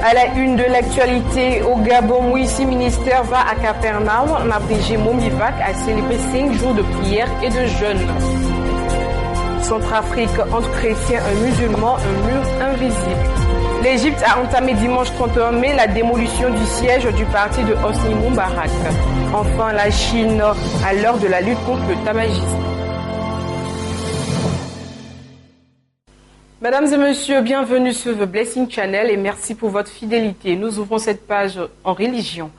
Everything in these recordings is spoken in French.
À la une de l'actualité, au Gabon, Moïse ministère va à Capernaum, en abrégé Momivac, a célébré 5 jours de prière et de jeûne. Centrafrique, entre chrétiens et musulmans, un mur invisible. L'Égypte a entamé dimanche 31 mai la démolition du siège du parti de Hosni Moubarak. Enfin, la Chine à l'heure de la lutte contre le tabagisme. Mesdames et messieurs, bienvenue sur The Blessing Channel et merci pour votre fidélité. Nous ouvrons cette page en religion.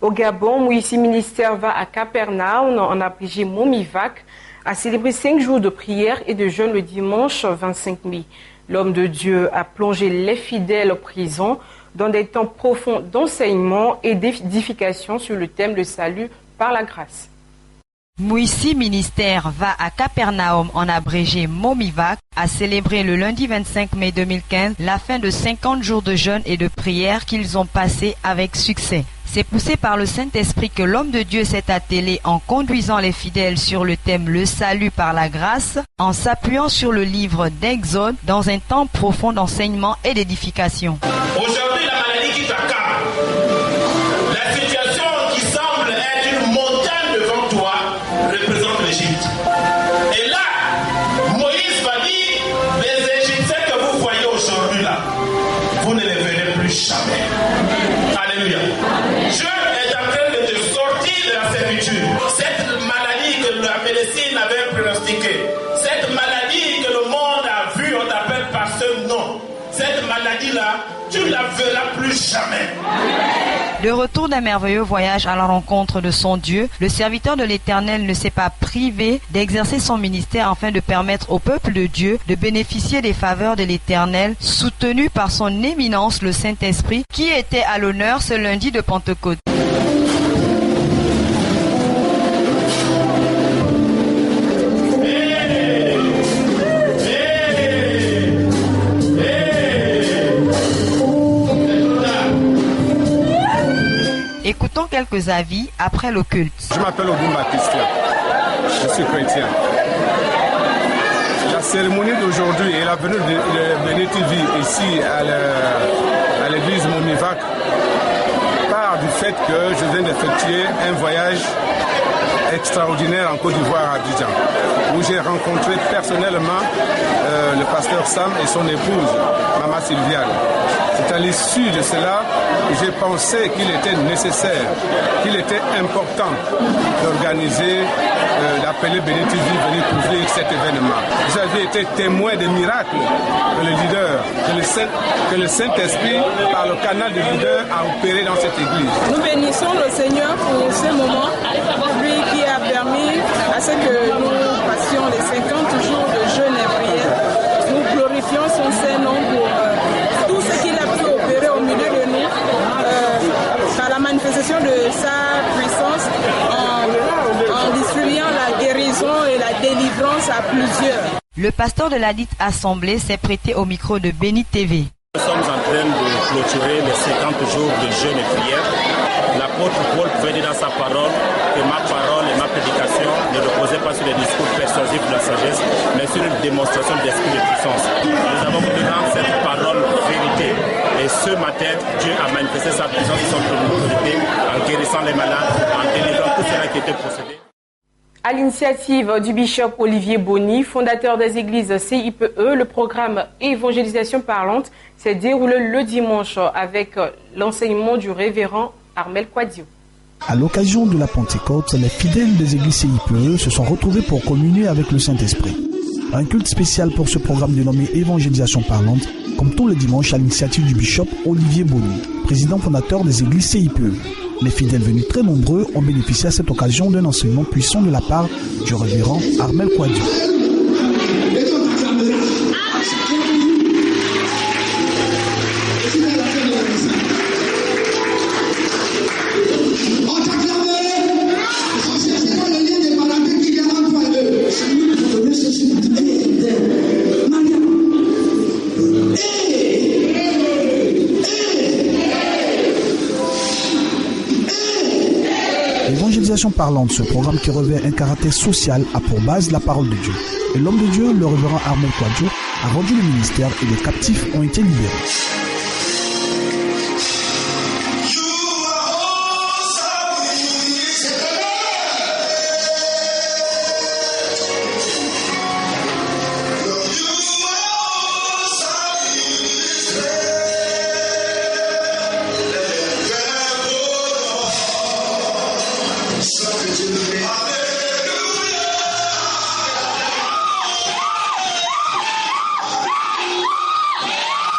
Au Gabon, Moïse ministère va à Capernaum, en abrégé Momivac, a célébré 5 jours de prière et de jeûne le dimanche 25 mai. L'homme de Dieu a plongé les fidèles en prison dans des temps profonds d'enseignement et d'édification sur le thème « Le salut par la grâce ». Moïse ministère va à Capernaum, en abrégé Momivac, a célébré le lundi 25 mai 2015 la fin de 50 jours de jeûne et de prière qu'ils ont passé avec succès. C'est poussé par le Saint-Esprit que l'homme de Dieu s'est attelé en conduisant les fidèles sur le thème « Le salut par la grâce » en s'appuyant sur le livre d'Exode dans un temps profond d'enseignement et d'édification. Aujourd'hui, la maladie qui t'accable, la situation qui semble être une montagne devant toi, représente l'Égypte. Et là, Moïse va dire, les Égyptiens que vous voyez aujourd'hui là, vous ne les verrez plus jamais. Alléluia. Dieu est en train de te sortir de la servitude. Cette maladie que la médecine avait pronostiquée, cette maladie que le monde a vue, on t'appelle par ce nom, cette maladie-là, tu ne la verras plus jamais. De retour d'un merveilleux voyage à la rencontre de son Dieu, le serviteur de l'Éternel ne s'est pas privé d'exercer son ministère afin de permettre au peuple de Dieu de bénéficier des faveurs de l'Éternel, soutenu par son éminence le Saint-Esprit, qui était à l'honneur ce lundi de Pentecôte. Écoutons quelques avis après le culte. Je m'appelle Oboumba Christian, je suis chrétien. La cérémonie d'aujourd'hui et la venue de Béni TV ici à l'église Momivac part du fait que je viens d'effectuer un voyage extraordinaire en Côte d'Ivoire à Abidjan, où j'ai rencontré personnellement le pasteur Sam et son épouse, Mama Sylviane. C'est à l'issue de cela que j'ai pensé qu'il était nécessaire, qu'il était important d'organiser, d'appeler Béni TV venir couvrir cet événement. Vous avez été témoin des miracles que le leader, que le Saint-Esprit, par le canal du leader, a opéré dans cette église. Nous bénissons le Seigneur pour ce moment, lui qui a permis à ce que nous passions les 50 jours de jeûne et prière. Nous glorifions son Saint-Nom pour tout ce qu'il a pu opérer au milieu de nous, par la manifestation de sa puissance, en distribuant la guérison et la délivrance à plusieurs. Le pasteur de la dite assemblée s'est prêté au micro de Béni TV. Nous sommes en train de clôturer les 50 jours de jeûne et prière. L'apôtre Paul pouvait dire dans sa parole que ma parole et ma prédication ne reposaient pas sur des discours persuasifs de la sagesse, mais sur une démonstration d'esprit de puissance. Nous avons voulu rendre cette parole vérité. Et ce matin, Dieu a manifesté sa puissance et son autorité en guérissant les malades, en délivrant tout cela qui était possédé. À l'initiative du bishop Olivier Boni, fondateur des églises CIPE, le programme Évangélisation parlante s'est déroulé le dimanche avec l'enseignement du révérend Armel Kouadio. À l'occasion de la Pentecôte, les fidèles des églises CIPE se sont retrouvés pour communier avec le Saint-Esprit. Un culte spécial pour ce programme dénommé Évangélisation parlante, comme tous les dimanches à l'initiative du bishop Olivier Boni, président fondateur des églises CIPE. Les fidèles venus très nombreux ont bénéficié à cette occasion d'un enseignement puissant de la part du révérend Armel Kouadio. L'évangélisation parlante, ce programme qui revêt un caractère social, a pour base la parole de Dieu. Et l'homme de Dieu, le révérend Armel Kouadio, a rendu le ministère et les captifs ont été libérés.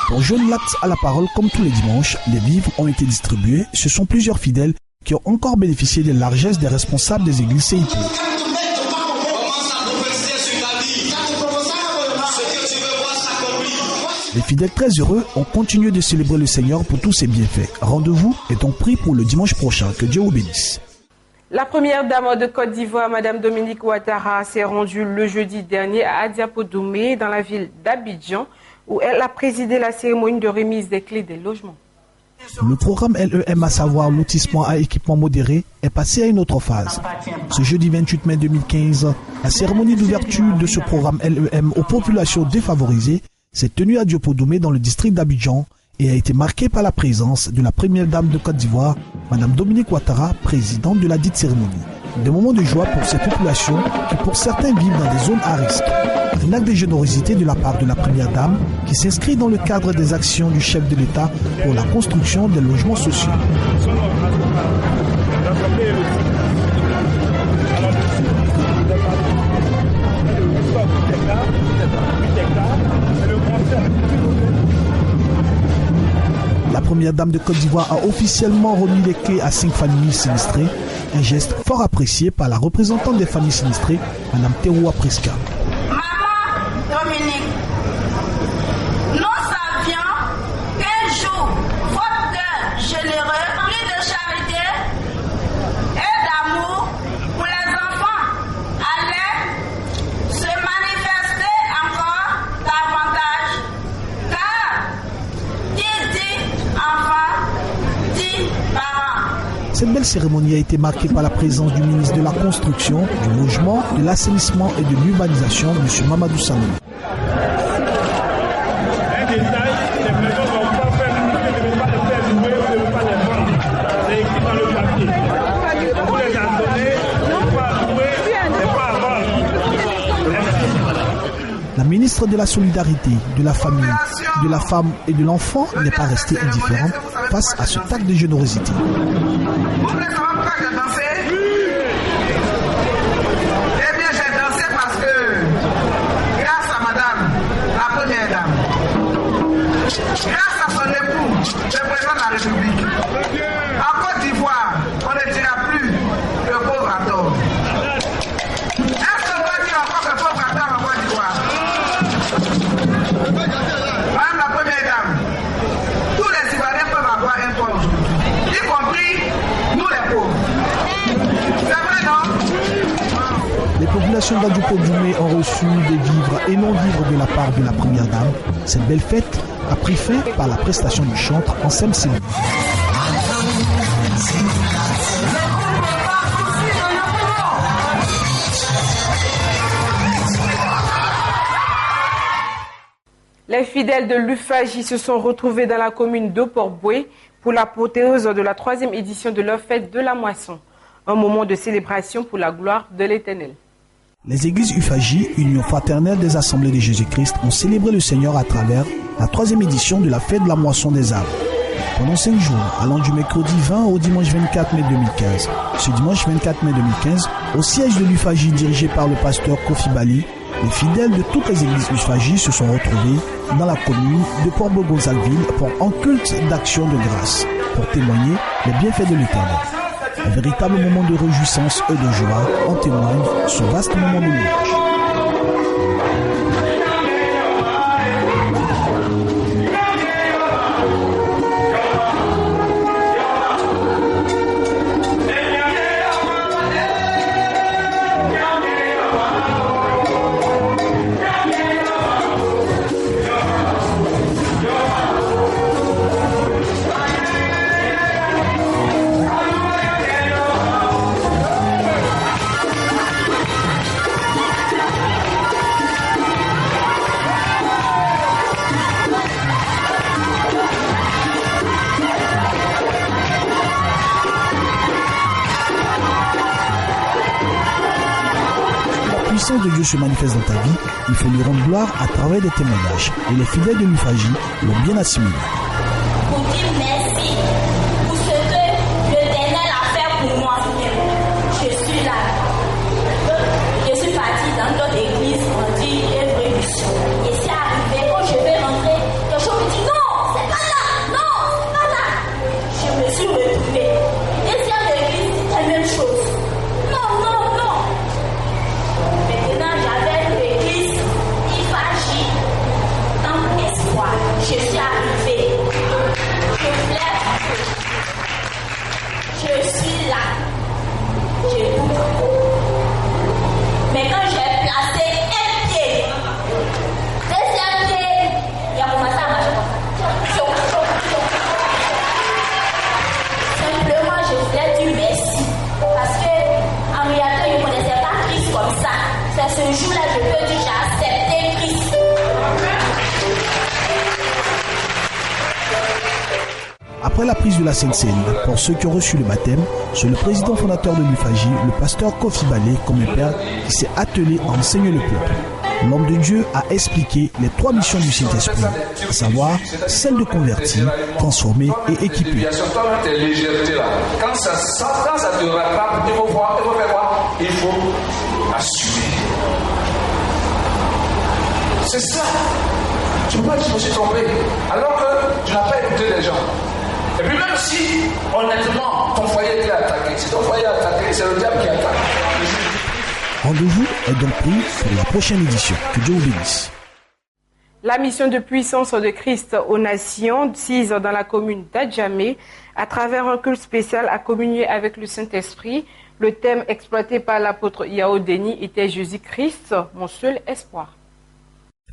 Pour joindre l'acte à la parole, comme tous les dimanches, des vivres ont été distribués. Ce sont plusieurs fidèles qui ont encore bénéficié des largesses des responsables des églises CIP. Les fidèles très heureux ont continué de célébrer le Seigneur pour tous ses bienfaits. Rendez-vous est donc pris pour le dimanche prochain. Que Dieu vous bénisse. La première dame de Côte d'Ivoire, Mme Dominique Ouattara, s'est rendue le jeudi dernier à Adiapodomé, dans la ville d'Abidjan, où elle a présidé la cérémonie de remise des clés des logements. Le programme LEM, à savoir lotissement à équipement modéré, est passé à une autre phase. Ce jeudi 28 mai 2015, la cérémonie d'ouverture de ce programme LEM aux populations défavorisées s'est tenue à Adiapodomé dans le district d'Abidjan et a été marquée par la présence de la première dame de Côte d'Ivoire, Mme Dominique Ouattara, présidente de la dite cérémonie. Des moments de joie pour ces populations qui pour certains vivent dans des zones à risque. Un acte de générosité de la part de la première dame qui s'inscrit dans le cadre des actions du chef de l'État pour la construction des logements sociaux. La première dame de Côte d'Ivoire a officiellement remis les clés à 5 familles sinistrées, un geste fort apprécié par la représentante des familles sinistrées, Mme Teroua Preska. Maman Dominique, nous savions qu'un jour, votre cœur généreux, rempli de charité et d'amour pour les enfants, allait se manifester encore davantage, car qui dit enfant, dit parent. Cette belle cérémonie a été marquée par la présence du ministre de la Construction, du Logement, de l'Assainissement et de l'Urbanisation, M. Mamadou Samou. La ministre de la Solidarité, de la Famille, de la Femme et de l'Enfant n'est pas restée indifférente face à ce acte de générosité. Vous voulez savoir pourquoi j'ai dansé? Eh bien, j'ai dansé parce que, grâce à madame, la première dame, grâce à son époux, le président de la République, en Côte d'Ivoire, on ne dira plus le pauvre à tort. Est-ce qu'on doit dire encore le pauvre à tort en Côte d'Ivoire? Madame la première dame, tous les Ivoiriens peuvent avoir un toit aujourd'hui, y compris nous les pauvres. C'est vrai, non? Les populations d'Adiapodomé ont reçu des vivres et non-vivres de la part de la première dame. Cette belle fête a pris fin par la prestation du chantre en Semsé. Les fidèles de l'Ufaji se sont retrouvés dans la commune de Port-Boué pour l'apothéose de la 3e édition de leur fête de la moisson. Un moment de célébration pour la gloire de l'Éternel. Les églises Ufaji, Union fraternelle des Assemblées de Jésus-Christ, ont célébré le Seigneur à travers la 3e édition de la fête de la moisson des arbres. Pendant 5 jours, allant du mercredi 20 au dimanche 24 mai 2015. Ce dimanche 24 mai 2015, au siège de l'Ufaji dirigé par le pasteur Kofi Bali, les fidèles de toutes les églises Ufaji se sont retrouvés dans la commune de Port-Boué-Gonzalville pour un culte d'action de grâce, pour témoigner les bienfaits de l'Éternel. Un véritable moment de réjouissance et de joie en témoigne ce vaste moment de louange. La puissance de Dieu se manifeste dans ta vie, il faut lui rendre gloire à travers des témoignages. Et les fidèles de l'Ufaji l'ont bien assimilé. Pour dire merci pour ce que l'Éternel a fait pour moi. Je suis là. Je suis partie dans d'autres églises, on dit une révolution. Et c'est arrivé quand je vais rentrer, le chef me dit non. Après la prise de la Sainte Seine, pour ceux qui ont reçu le baptême, c'est le président fondateur de l'UFAJ, le pasteur Kofi Balé, comme un père, qui s'est attelé à enseigner le peuple. L'homme de Dieu a expliqué les 3 missions du Saint-Esprit, à savoir celle de convertir, transformer et équiper. Il y a surtout tes légèretés là. Quand ça te rattrape, il faut faire quoi? Il faut assumer. C'est ça. Tu peux pas dire je me suis trompé, alors que tu n'as pas écouté les gens. Et puis même si, honnêtement, ton foyer était attaqué, si ton foyer est attaqué, c'est le diable qui attaque. Rendez-vous est donc pris pour la prochaine édition. Que Dieu vous bénisse. La mission de puissance de Christ aux nations, sise dans la commune d'Adjamé, à travers un culte spécial à communier avec le Saint-Esprit. Le thème exploité par l'apôtre Yao Deni était Jésus-Christ, mon seul espoir.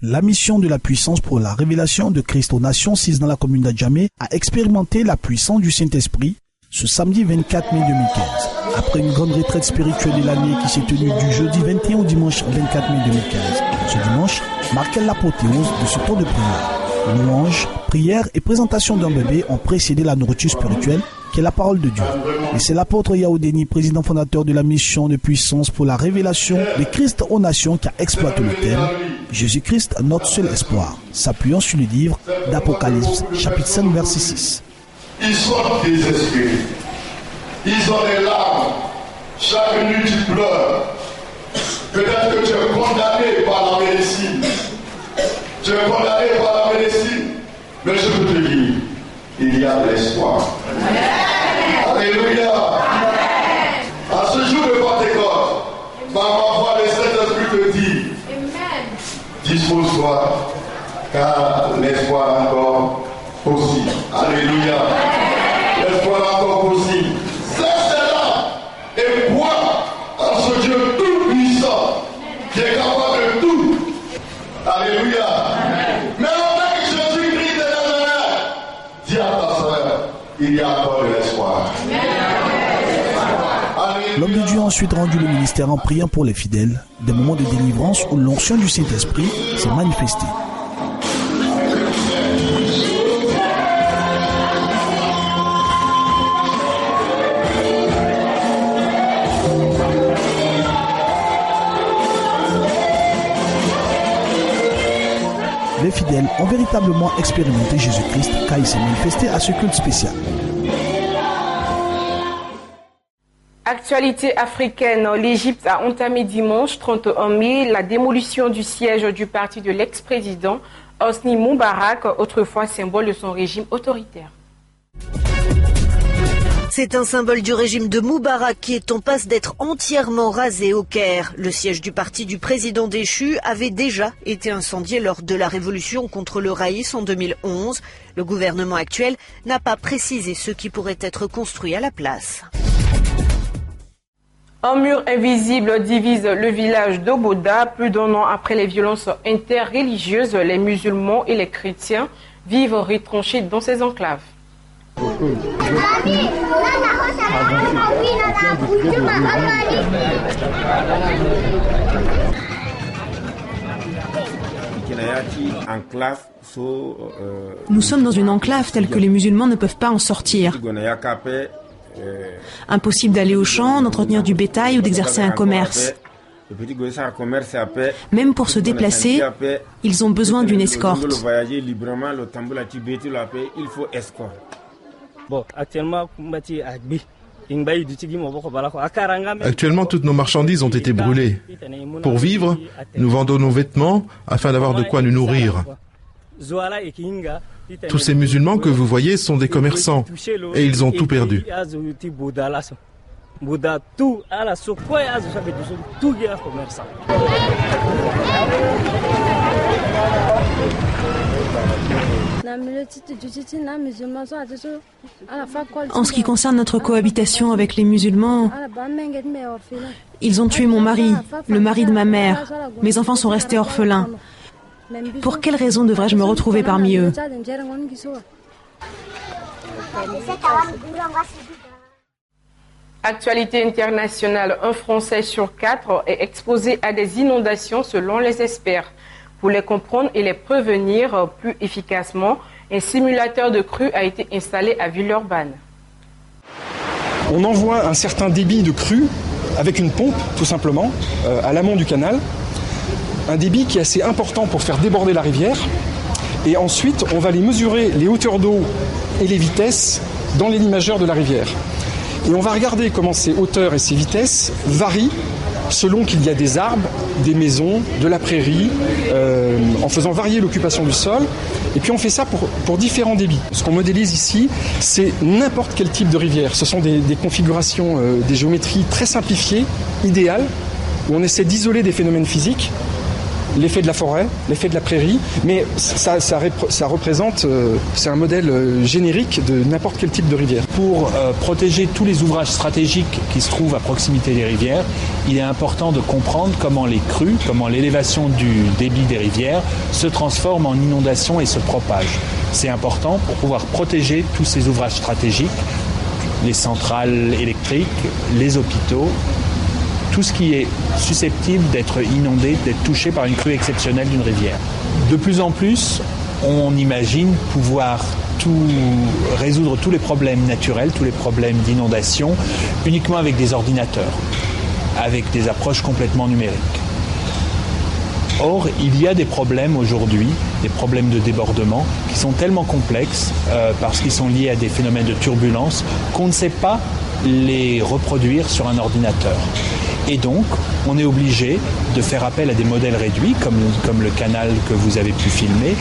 La mission de la puissance pour la révélation de Christ aux nations, sise dans la commune d'Adjamé, a expérimenté la puissance du Saint-Esprit ce samedi 24 mai 2015. Après une grande retraite spirituelle de l'année qui s'est tenue du jeudi 21 au dimanche 24 mai 2015. Ce dimanche marquait l'apothéose de ce temps de prière. Louanges, prières et présentation d'un bébé ont précédé la nourriture spirituelle qui est la parole de Dieu. Et c'est l'apôtre Yao Deni, président fondateur de la mission de puissance pour la révélation de Christ aux nations, qui a exploité le thème Jésus-Christ, notre seul espoir, s'appuyant sur le livre d'Apocalypse, chapitre 5, verset 6. Ils sont désespérés. Ils ont des larmes. Chaque nuit tu pleures. Peut-être que tu es condamné par la médecine. Tu es condamné par la médecine. Mais je peux te dire, il y a de l'espoir. Alléluia. À ce jour de Pentecôte, par ma voix, le Saint-Esprit te dit, dispose-toi, car l'espoir encore possible. Alléluia. L'espoir encore possible. C'est là et crois en ce Dieu tout-puissant qui est capable de tout. Alléluia. Mais avec Jésus-Christ de Nazareth, dis à ta soeur, il y a encore de l'espoir. L'homme de Dieu a ensuite rendu le ministère en priant pour les fidèles, des moments de délivrance où l'onction du Saint-Esprit s'est manifestée. Les fidèles ont véritablement expérimenté Jésus-Christ car il s'est manifesté à ce culte spécial. Actualité africaine, l'Égypte a entamé dimanche 31 mai la démolition du siège du parti de l'ex-président Hosni Moubarak, autrefois symbole de son régime autoritaire. C'est un symbole du régime de Moubarak qui est en passe d'être entièrement rasé au Caire. Le siège du parti du président déchu avait déjà été incendié lors de la révolution contre le Raïs en 2011. Le gouvernement actuel n'a pas précisé ce qui pourrait être construit à la place. Un mur invisible divise le village d'Oboda. Plus d'un an après les violences interreligieuses, les musulmans et les chrétiens vivent retranchés dans ces enclaves. Nous sommes dans une enclave telle que les musulmans ne peuvent pas en sortir. Impossible d'aller au champ, d'entretenir du bétail ou d'exercer un commerce. Même pour se déplacer, ils ont besoin d'une escorte. Actuellement, toutes nos marchandises ont été brûlées. Pour vivre, nous vendons nos vêtements afin d'avoir de quoi nous nourrir. Tous ces musulmans que vous voyez sont des commerçants et ils ont tout perdu. En ce qui concerne notre cohabitation avec les musulmans, ils ont tué mon mari, le mari de ma mère. Mes enfants sont restés orphelins. Pour quelle raison devrais-je me retrouver parmi eux ? Actualité internationale, un Français sur 4 est exposé à des inondations selon les experts. Pour les comprendre et les prévenir plus efficacement, Un simulateur de crue a été installé à Villeurbanne. On envoie un certain débit de crue avec une pompe, tout simplement, à l'amont du canal. Un débit qui est assez important pour faire déborder la rivière. Et ensuite, on va aller mesurer les hauteurs d'eau et les vitesses dans les lits majeurs de la rivière. Et on va regarder comment ces hauteurs et ces vitesses varient selon qu'il y a des arbres, des maisons, de la prairie, en faisant varier l'occupation du sol. Et puis on fait ça pour différents débits. Ce qu'on modélise ici, c'est n'importe quel type de rivière. Ce sont des configurations, des géométries très simplifiées, idéales, où on essaie d'isoler des phénomènes physiques, l'effet de la forêt, l'effet de la prairie, mais ça représente, c'est un modèle générique de n'importe quel type de rivière. Pour protéger tous les ouvrages stratégiques qui se trouvent à proximité des rivières, il est important de comprendre comment les crues, comment l'élévation du débit des rivières se transforme en inondation et se propage. C'est important pour pouvoir protéger tous ces ouvrages stratégiques, les centrales électriques, les hôpitaux, tout ce qui est susceptible d'être inondé, d'être touché par une crue exceptionnelle d'une rivière. De plus en plus, on imagine pouvoir résoudre tous les problèmes naturels, tous les problèmes d'inondation, uniquement avec des ordinateurs, avec des approches complètement numériques. Or, il y a des problèmes aujourd'hui, des problèmes de débordement, qui sont tellement complexes, parce qu'ils sont liés à des phénomènes de turbulence, qu'on ne sait pas les reproduire sur un ordinateur. Et donc, on est obligé de faire appel à des modèles réduits, comme le canal que vous avez pu filmer.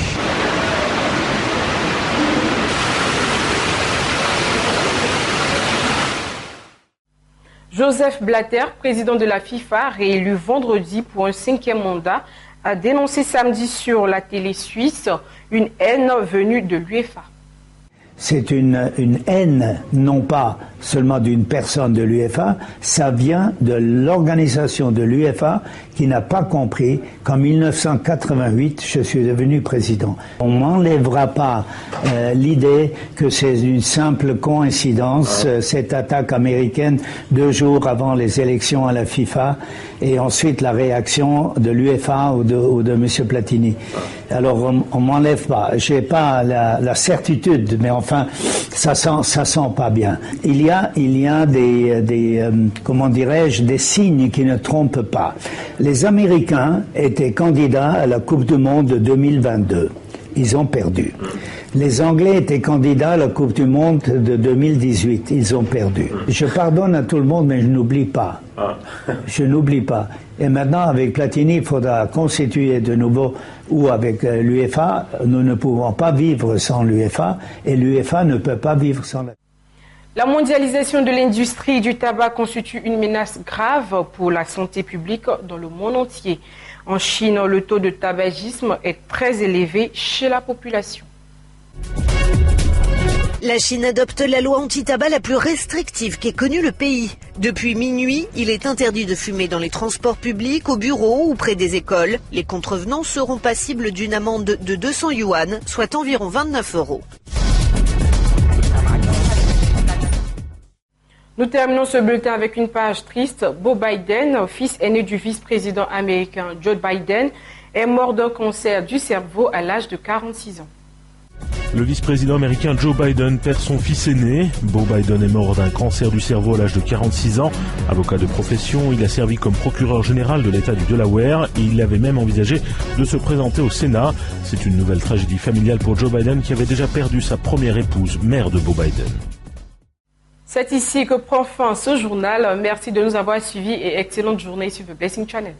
Joseph Blatter, président de la FIFA, réélu vendredi pour un 5e mandat, a dénoncé samedi sur la télé suisse une haine venue de l'UEFA. C'est une haine, non pas seulement d'une personne de l'UEFA, ça vient de l'organisation de l'UEFA qui n'a pas compris qu'en 1988, je suis devenu président. On m'enlèvera pas l'idée que c'est une simple coïncidence, cette attaque américaine 2 jours avant les élections à la FIFA, et ensuite la réaction de l'UEFA ou de M. Platini. Alors on m'enlève pas, j'ai pas la certitude, mais enfin ça sent pas bien. Il y a des comment dirais-je, des signes qui ne trompent pas. Les Américains étaient candidats à la Coupe du Monde de 2022. Ils ont perdu. Les Anglais étaient candidats à la Coupe du Monde de 2018. Ils ont perdu. Je pardonne à tout le monde, mais je n'oublie pas. Je n'oublie pas. Et maintenant, avec Platini, il faudra constituer de nouveau, ou avec l'UEFA. Nous ne pouvons pas vivre sans l'UEFA, et l'UEFA ne peut pas vivre sans la... La mondialisation de l'industrie du tabac constitue une menace grave pour la santé publique dans le monde entier. En Chine, le taux de tabagisme est très élevé chez la population. La Chine adopte la loi anti-tabac la plus restrictive qu'ait connue le pays. Depuis minuit, il est interdit de fumer dans les transports publics, au bureau ou près des écoles. Les contrevenants seront passibles d'une amende de 200 yuan, soit environ 29 €. Nous terminons ce bulletin avec une page triste. Beau Biden, fils aîné du vice-président américain Joe Biden, est mort d'un cancer du cerveau à l'âge de 46 ans. Le vice-président américain Joe Biden perd son fils aîné. Beau Biden est mort d'un cancer du cerveau à l'âge de 46 ans. Avocat de profession, il a servi comme procureur général de l'État du Delaware et il avait même envisagé de se présenter au Sénat. C'est une nouvelle tragédie familiale pour Joe Biden qui avait déjà perdu sa première épouse, mère de Beau Biden. C'est ici que prend fin ce journal. Merci de nous avoir suivis et excellente journée sur The Blessing Channel.